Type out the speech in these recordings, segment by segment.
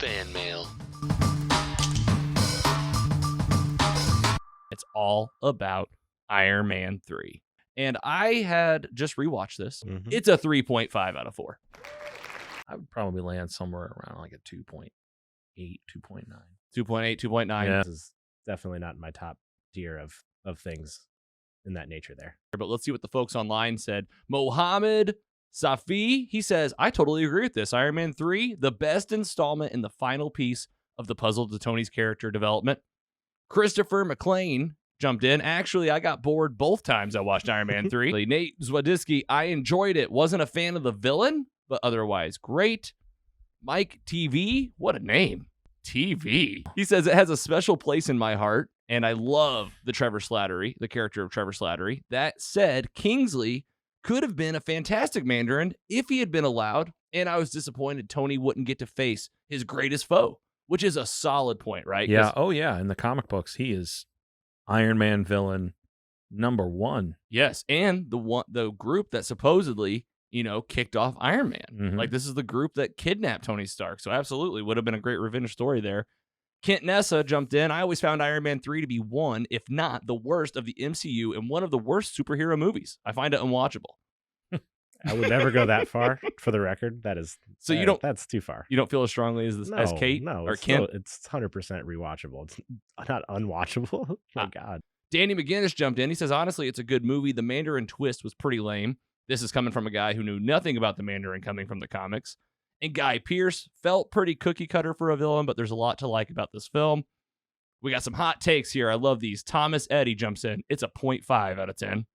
Fan mail. It's all about Iron Man 3. And I had just rewatched this. Mhm. It's a 3.5 out of 4. I would probably land somewhere around like a 2.8, 2.9. 2.8, 2.9. Yeah. This is definitely not in my top tier of things in that nature there. But let's see what the folks online said. Mohammed Safi, he says, I totally agree with this. Iron Man 3, the best installment in the final piece of the puzzle to Tony's character development. Christopher McLean jumped in. Actually, I got bored both times I watched Iron Man 3. Nate Zwadisky, I enjoyed it. Wasn't a fan of the villain, but otherwise great. Mike TV, what a name. TV. He says it has a special place in my heart, and I love the Trevor Slattery, the character of Trevor Slattery. That said, Kingsley could have been a fantastic Mandarin if he had been allowed, and I was disappointed Tony wouldn't get to face his greatest foe, which is a solid point, right? Yeah. Oh, yeah. In the comic books, he is Iron Man villain number 1. Yes, and the group that supposedly, kicked off Iron Man. Mhm. Like, this is the group that kidnapped Tony Stark, so absolutely would have been a great revenge story there. Kent Nessa jumped in. I always found Iron Man 3 to be one, if not the worst of the MCU and one of the worst superhero movies. I find it unwatchable. I would never go that far, for the record. That is So you don't- That's too far. You don't feel as strongly as Kate No, or it's Kent? it's 100% rewatchable. It's not unwatchable. My God. Danny McGinnis jumped in. He says, honestly, it's a good movie. The Mandarin twist was pretty lame. This is coming from a guy who knew nothing about the Mandarin coming from the comics. And Guy Pearce felt pretty cookie cutter for a villain, but there's a lot to like about this film. We got some hot takes here. I love these. Thomas Eddy jumps in. It's a 0.5 out of 10.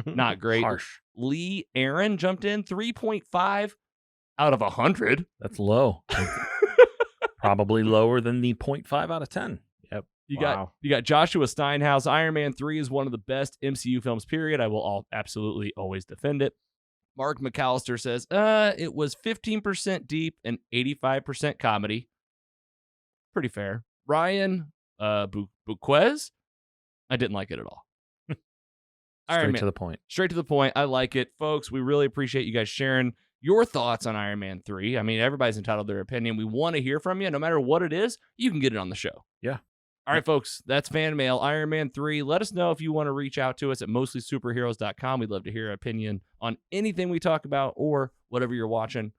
Not great. Harsh. Lee Aaron jumped in. 3.5 out of 100. That's low. Probably lower than the 0.5 out of 10. Yep. You Wow. got Joshua Steinhaus. Iron Man 3 is one of the best MCU films, period. I will absolutely always defend it. Mark McAllister says, it was 15% deep and 85% comedy. Pretty fair. Ryan Buquez, I didn't like it at all. Straight to the point. Straight to the point. I like it. Folks, we really appreciate you guys sharing your thoughts on Iron Man 3. I mean, everybody's entitled to their opinion. We want to hear from you. No matter what it is, you can get it on the show. Yeah. All right, folks, that's fan mail, Iron Man 3. Let us know if you want to reach out to us at mostlysuperheroes.com. We'd love to hear your opinion on anything we talk about or whatever you're watching.